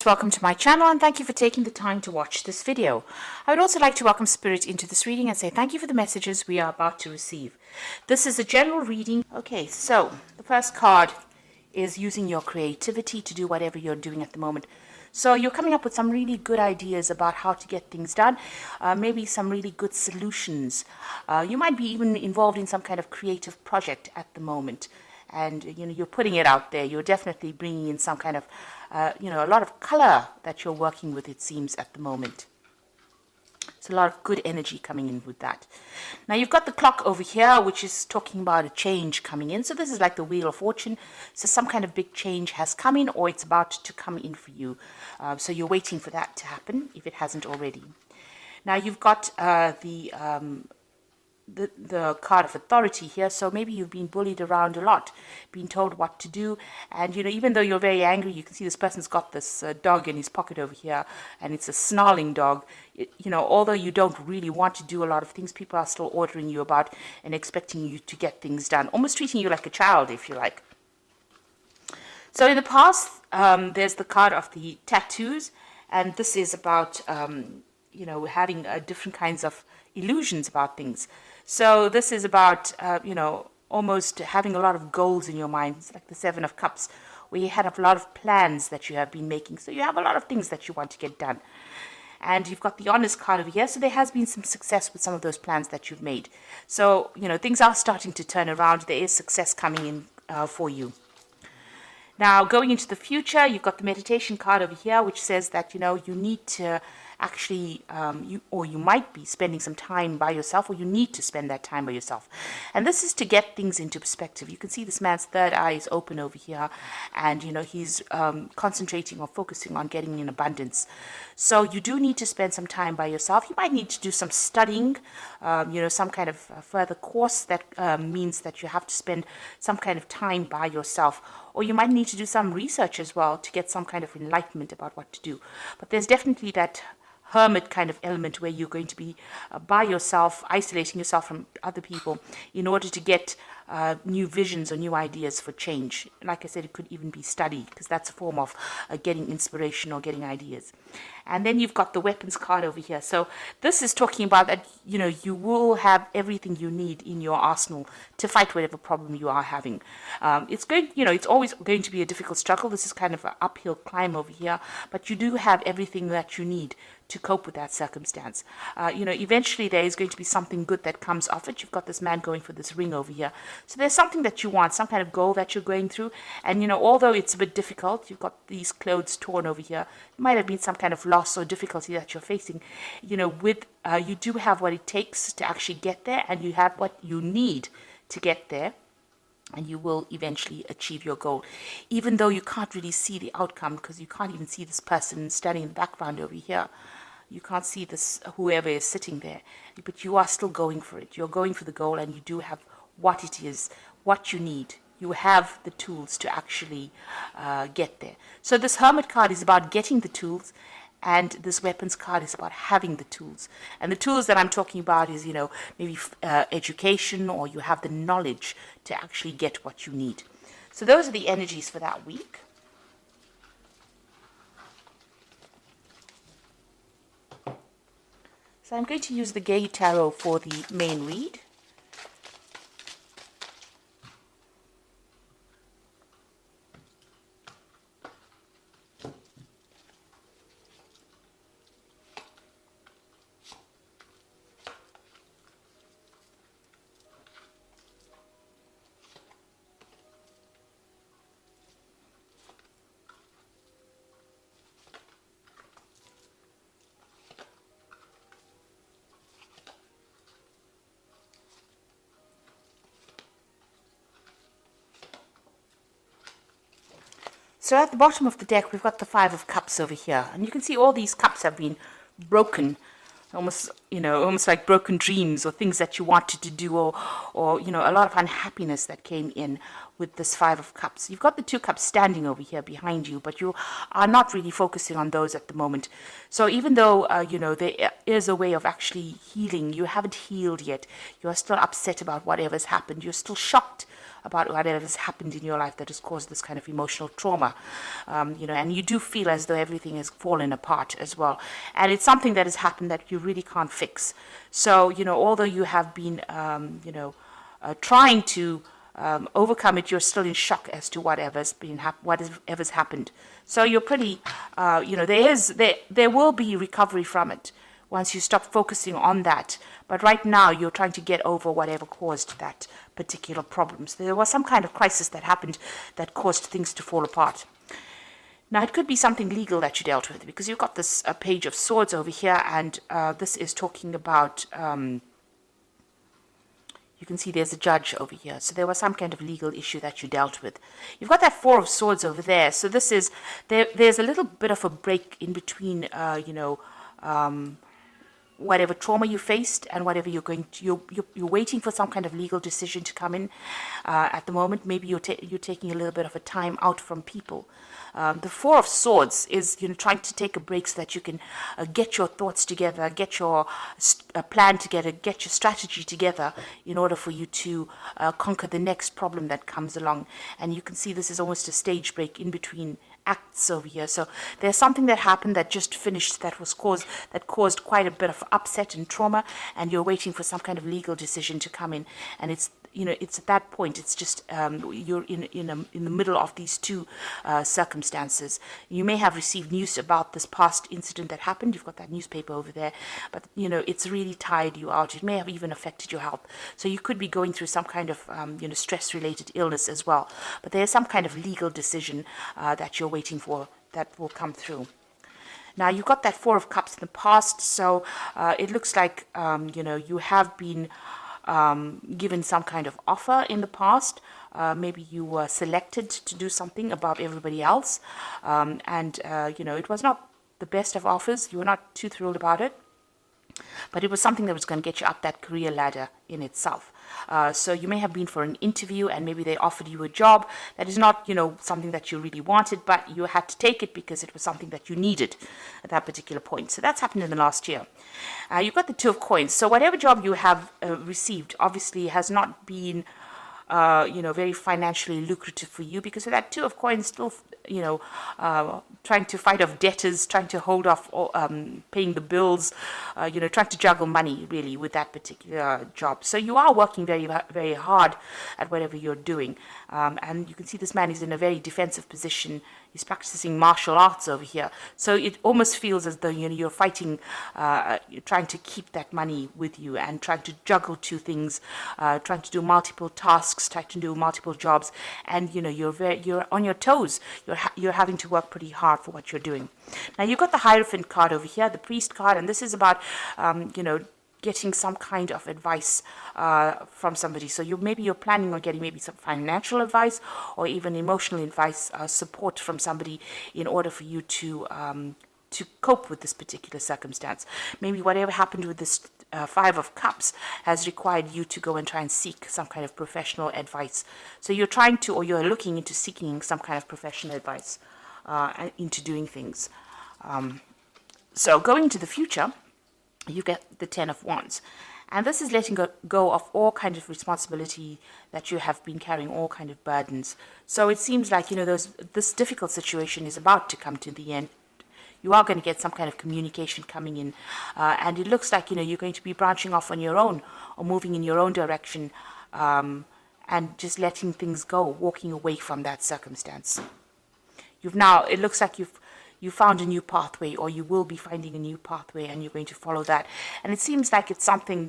Welcome to my channel and thank you for taking the time to watch this video. I would also like to welcome Spirit into this reading and say thank you for the messages we are about to receive. This is a general reading. Okay, so the first card is using your creativity to do whatever you're doing at the moment. So you're coming up with some really good ideas about how to get things done, maybe some really good solutions. You might be even involved in some kind of creative project at the moment. And you're putting it out there. You're definitely bringing in some kind of a lot of color that you're working with, it seems, at the moment. It's a lot of good energy coming in with that. Now you've got the clock over here, which is talking about a change coming in. So this is like the Wheel of Fortune. So some kind of big change has come in, or it's about to come in for you. So you're waiting for that to happen, if it hasn't already. Now you've got the card of authority here. So maybe you've been bullied around a lot, been told what to do, and even though you're very angry, you can see this person's got this dog in his pocket over here, and it's a snarling dog. Although you don't really want to do a lot of things, people are still ordering you about and expecting you to get things done, almost treating you like a child, if you like. So in the past, there's the card of the tattoos, and this is about having different kinds of illusions about things. So this is about, almost having a lot of goals in your mind. It's like the Seven of Cups, where you had a lot of plans that you have been making. So you have a lot of things that you want to get done. And you've got the Honest card over here. So there has been some success with some of those plans that you've made. So, things are starting to turn around. There is success coming in for you. Now, going into the future, you've got the Meditation card over here, which says that, you need to actually, you might be spending some time by yourself, or you need to spend that time by yourself. And this is to get things into perspective. You can see this man's third eye is open over here, and, he's concentrating or focusing on getting in abundance. So you do need to spend some time by yourself. You might need to do some studying, some kind of further course that means that you have to spend some kind of time by yourself. Or you might need to do some research as well to get some kind of enlightenment about what to do. But there's definitely that hermit kind of element where you're going to be by yourself, isolating yourself from other people in order to get new visions or new ideas for change. Like I said, it could even be study, because that's a form of getting inspiration or getting ideas. And then you've got the Weapons card over here. So this is talking about that, you will have everything you need in your arsenal to fight whatever problem you are having. It's always going to be a difficult struggle. This is kind of an uphill climb over here, but you do have everything that you need to cope with that circumstance. Eventually there is going to be something good that comes off it. You've got this man going for this ring over here. So there's something that you want, some kind of goal that you're going through. And, although it's a bit difficult, you've got these clothes torn over here. It might have been some kind of loss or difficulty that you're facing. You do have what it takes to actually get there, and you have what you need to get there. And you will eventually achieve your goal, even though you can't really see the outcome, because you can't even see this person standing in the background over here. You can't see this, whoever is sitting there, but you are still going for it. You're going for the goal, and you do have what it is, what you need. You have the tools to actually get there. So this Hermit card is about getting the tools, and this Weapons card is about having the tools. And the tools that I'm talking about is, maybe education, or you have the knowledge to actually get what you need. So those are the energies for that week. So I'm going to use the Gay Tarot for the main read. So at the bottom of the deck, we've got the Five of Cups over here. And you can see all these cups have been broken, almost like broken dreams or things that you wanted to do, or a lot of unhappiness that came in with this Five of Cups. You've got the Two Cups standing over here behind you, but you are not really focusing on those at the moment. So even though, there is a way of actually healing, you haven't healed yet. You're still upset about whatever's happened. You're still shocked about whatever has happened in your life that has caused this kind of emotional trauma, and you do feel as though everything has fallen apart as well. And it's something that has happened that you really can't fix. So, although you have been, trying to overcome it, you're still in shock as to whatever's happened. So you're pretty, there will be recovery from it once you stop focusing on that. But right now, you're trying to get over whatever caused that particular problem. So there was some kind of crisis that happened that caused things to fall apart. Now, it could be something legal that you dealt with, because you've got this Page of Swords over here, and this is talking about, you can see there's a judge over here. So there was some kind of legal issue that you dealt with. You've got that Four of Swords over there. So this is, there's a little bit of a break in between, whatever trauma you faced and whatever you're waiting for some kind of legal decision to come in at the moment. Maybe you're taking a little bit of a time out from people. The Four of Swords is trying to take a break so that you can get your thoughts together, get your plan together, get your strategy together in order for you to conquer the next problem that comes along. And you can see this is almost a stage break in between acts over here. So there's something that happened that just finished that caused quite a bit of upset and trauma, and you're waiting for some kind of legal decision to come in. And it's at that point, it's just you're in the middle of these two circumstances. You may have received news about this past incident that happened. You've got that newspaper over there, but it's really tired you out. It may have even affected your health. So you could be going through some kind of stress-related illness as well. But there's some kind of legal decision that you're waiting for that will come through. Now, you've got that Four of Cups in the past, so it looks like you have been given some kind of offer in the past. Maybe you were selected to do something above everybody else, and it was not the best of offers. You were not too thrilled about it, but it was something that was going to get you up that career ladder in itself. So you may have been for an interview, and maybe they offered you a job that is not, something that you really wanted, but you had to take it because it was something that you needed at that particular point. So that's happened in the last year. You've got the Two of Coins. So whatever job you have received obviously has not been very financially lucrative for you, because of that Two of Coins still, trying to fight off debtors, trying to hold off paying the bills, trying to juggle money really with that particular job. So you are working very, very hard at whatever you're doing. And you can see this man is in a very defensive position. He's practicing martial arts over here. So it almost feels as though you're fighting, you're trying to keep that money with you and trying to juggle two things, trying to do multiple tasks, trying to do multiple jobs, and you're on your toes. You're having to work pretty hard for what you're doing. Now you've got the Hierophant card over here, the Priest card, and this is about getting some kind of advice from somebody. So maybe you're planning on getting maybe some financial advice or even emotional advice, support from somebody in order for you to cope with this particular circumstance. Maybe whatever happened with this Five of Cups has required you to go and try and seek some kind of professional advice. So you're trying to, or you're looking into seeking some kind of professional advice into doing things. So going into the future, you get the Ten of Wands. And this is letting go of all kind of responsibility that you have been carrying, all kind of burdens. So it seems like, this difficult situation is about to come to the end. You are going to get some kind of communication coming in. And it looks like, you're going to be branching off on your own or moving in your own direction, and just letting things go, walking away from that circumstance. It looks like you found a new pathway, or you will be finding a new pathway, and you're going to follow that. And it seems like it's something,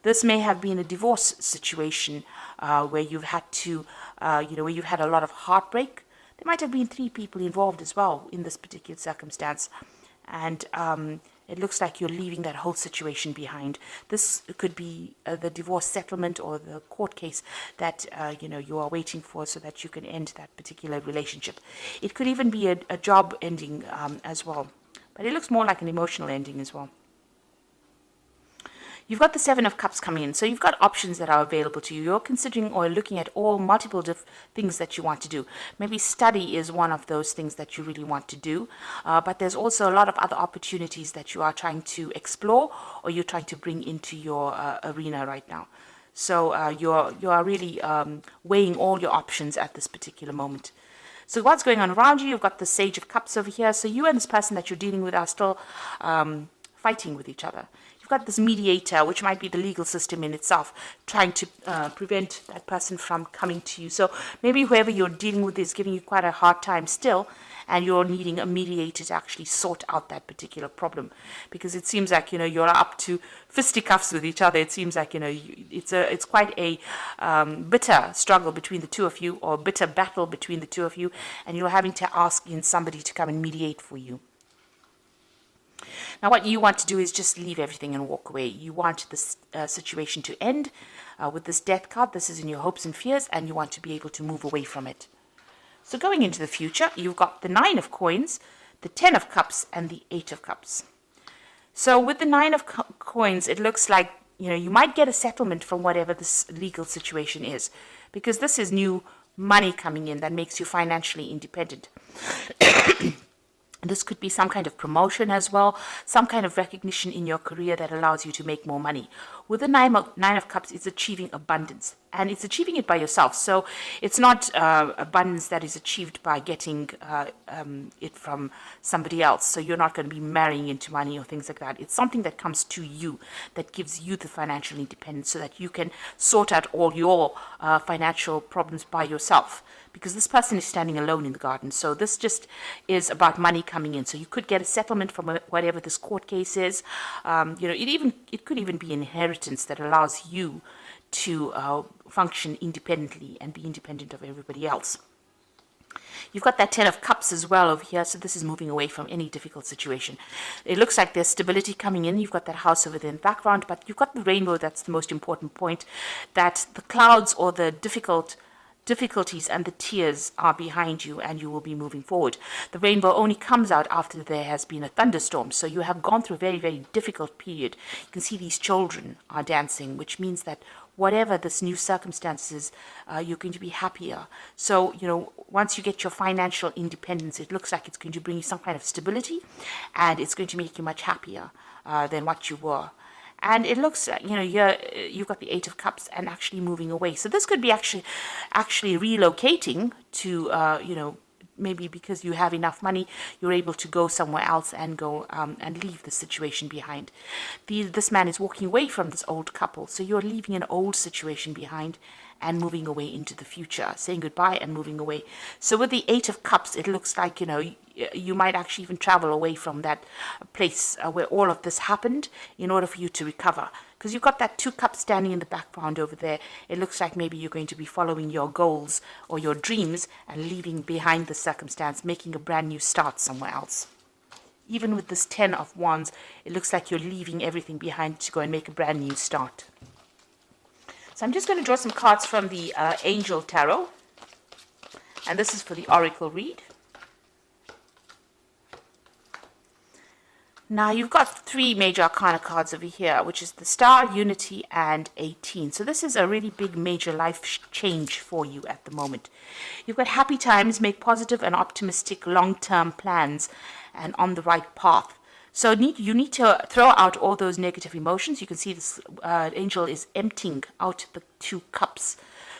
this may have been a divorce situation where you've had to, where you've had a lot of heartbreak. There might have been 3 people involved as well in this particular circumstance. And it looks like you're leaving that whole situation behind. This could be the divorce settlement or the court case that you are waiting for, so that you can end that particular relationship. It could even be a job ending as well, but it looks more like an emotional ending as well. You've got the Seven of Cups coming in, so you've got options that are available to you. You're considering or looking at all multiple things that you want to do. Maybe study is one of those things that you really want to do, but there's also a lot of other opportunities that you are trying to explore, or you're trying to bring into your arena right now. So you are really weighing all your options at this particular moment. So what's going on around you? You've got the Sage of Cups over here. So you and this person that you're dealing with are still fighting with each other. You've got this mediator, which might be the legal system in itself, trying to prevent that person from coming to you. So maybe whoever you're dealing with is giving you quite a hard time still, and you're needing a mediator to actually sort out that particular problem, because it seems like you're up to fisticuffs with each other. It seems like it's quite a bitter struggle between the two of you, or bitter battle between the two of you, and you're having to ask in somebody to come and mediate for you. Now, what you want to do is just leave everything and walk away. You want this situation to end with this Death card. This is in your hopes and fears, and you want to be able to move away from it. So going into the future, you've got the 9 of Coins, the 10 of Cups, and the 8 of Cups. So with the 9 of Coins, it looks like, you might get a settlement from whatever this legal situation is, because this is new money coming in that makes you financially independent. This could be some kind of promotion as well, some kind of recognition in your career that allows you to make more money. With the nine of Cups, it's achieving abundance, and it's achieving it by yourself. So it's not abundance that is achieved by getting it from somebody else. So you're not going to be marrying into money or things like that. It's something that comes to you, that gives you the financial independence so that you can sort out all your financial problems by yourself. Because this person is standing alone in the garden. So this just is about money coming in. So you could get a settlement from whatever this court case is. It could even be inheritance that allows you to function independently and be independent of everybody else. You've got that 10 of Cups as well over here, so this is moving away from any difficult situation. It looks like there's stability coming in. You've got that house over there in the background, but you've got the rainbow. That's the most important point, that the clouds or the difficulties and the tears are behind you, and you will be moving forward. The rainbow only comes out after there has been a thunderstorm, so you have gone through a very, very difficult period. You can see these children are dancing, which means that whatever this new circumstances, you're going to be happier. So, once you get your financial independence, it looks like it's going to bring you some kind of stability, and it's going to make you much happier than what you were. And it looks like, you've got the 8 of Cups and actually moving away. So this could be actually relocating to, maybe because you have enough money, you're able to go somewhere else and go and leave the situation behind. This man is walking away from this old couple. So you're leaving an old situation behind and moving away into the future, saying goodbye and moving away. So with the 8 of Cups, it looks like, you might actually even travel away from that place where all of this happened in order for you to recover. Because you've got that 2 cups standing in the background over there. It looks like maybe you're going to be following your goals or your dreams and leaving behind the circumstance, making a brand new start somewhere else. Even with this 10 of Wands, it looks like you're leaving everything behind to go and make a brand new start. So I'm just going to draw some cards from the Angel Tarot. And this is for the Oracle read. Now, you've got 3 major arcana cards over here, which is the Star, Unity, and 18. So this is a really big major life change for you at the moment. You've got happy times, make positive and optimistic long-term plans, and on the right path. So you need to throw out all those negative emotions. You can see this angel is emptying out the 2 cups.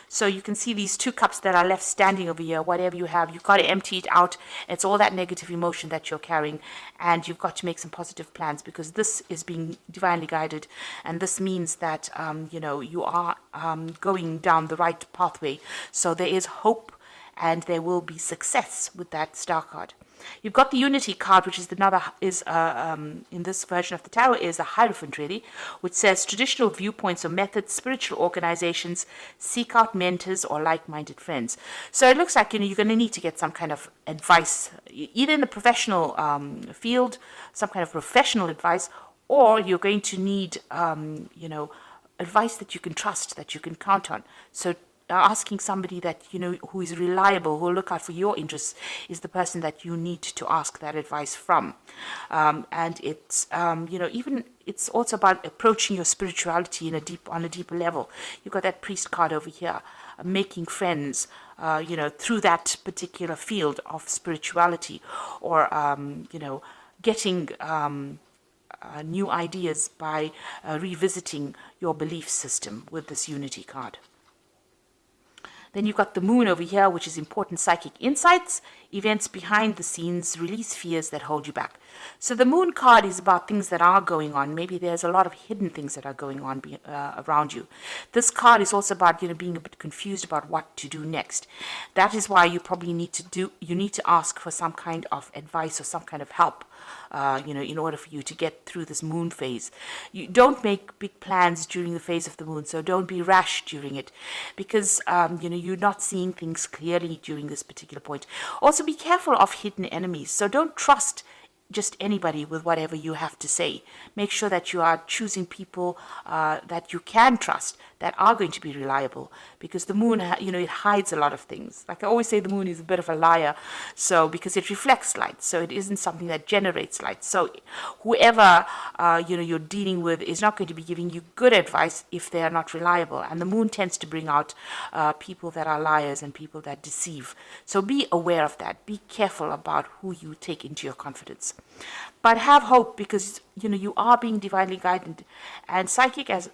So you can see these 2 cups that are left standing over here. Whatever you have, you've got to empty it out. It's all that negative emotion that you're carrying, and you've got to make some positive plans, because this is being divinely guided, and this means that you are going down the right pathway. So there is hope, and there will be success with that Star card. You've got the Unity card, which is in this version of the tarot, is a Hierophant, really, which says traditional viewpoints or methods, spiritual organizations, seek out mentors or like-minded friends. So it looks like you're going to need to get some kind of advice, either in the professional field, some kind of professional advice, or you're going to need advice that you can trust, that you can count on. So asking somebody that who is reliable, who will look out for your interests, is the person that you need to ask that advice from. And it's even it's also about approaching your spirituality on a deeper level. You've got that Priest card over here, making friends through that particular field of spirituality, or getting new ideas by revisiting your belief system with this unity card. Then you've got the moon over here, which is important psychic insights, events behind the scenes, release fears that hold you back. So the moon card is about things that are going on. Maybe there's a lot of hidden things that are going on around you. This card is also about, being a bit confused about what to do next. That is why you probably need to ask for some kind of advice or some kind of help. In order for you to get through this moon phase. You don't make big plans during the phase of the moon, so don't be rash during it, because you're not seeing things clearly during this particular point. Also, be careful of hidden enemies, so don't trust just anybody with whatever you have to say. Make sure that you are choosing people that you can trust, that are going to be reliable, because the moon, it hides a lot of things. Like I always say, the moon is a bit of a liar, so because it reflects light, so it isn't something that generates light. So whoever you're dealing with is not going to be giving you good advice if they are not reliable. And the moon tends to bring out people that are liars and people that deceive. So be aware of that. Be careful about who you take into your confidence. But have hope, because you are being divinely guided, and psychic, as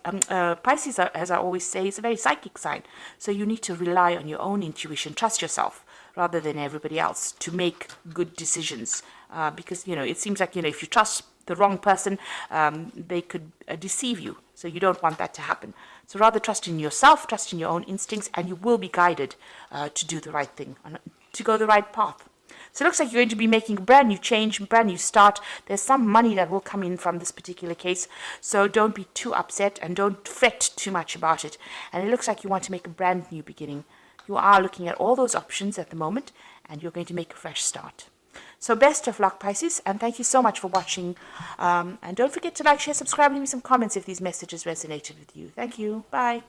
Pisces, as I always say, is a very psychic sign. So you need to rely on your own intuition, trust yourself rather than everybody else to make good decisions. Because it seems like if you trust the wrong person, they could deceive you. So you don't want that to happen. So rather trust in yourself, trust in your own instincts, and you will be guided to do the right thing, to go the right path. So it looks like you're going to be making a brand new change, brand new start. There's some money that will come in from this particular case. So don't be too upset and don't fret too much about it. And it looks like you want to make a brand new beginning. You are looking at all those options at the moment, and you're going to make a fresh start. So best of luck, Pisces, and thank you so much for watching. And don't forget to like, share, subscribe, and leave me some comments if these messages resonated with you. Thank you. Bye.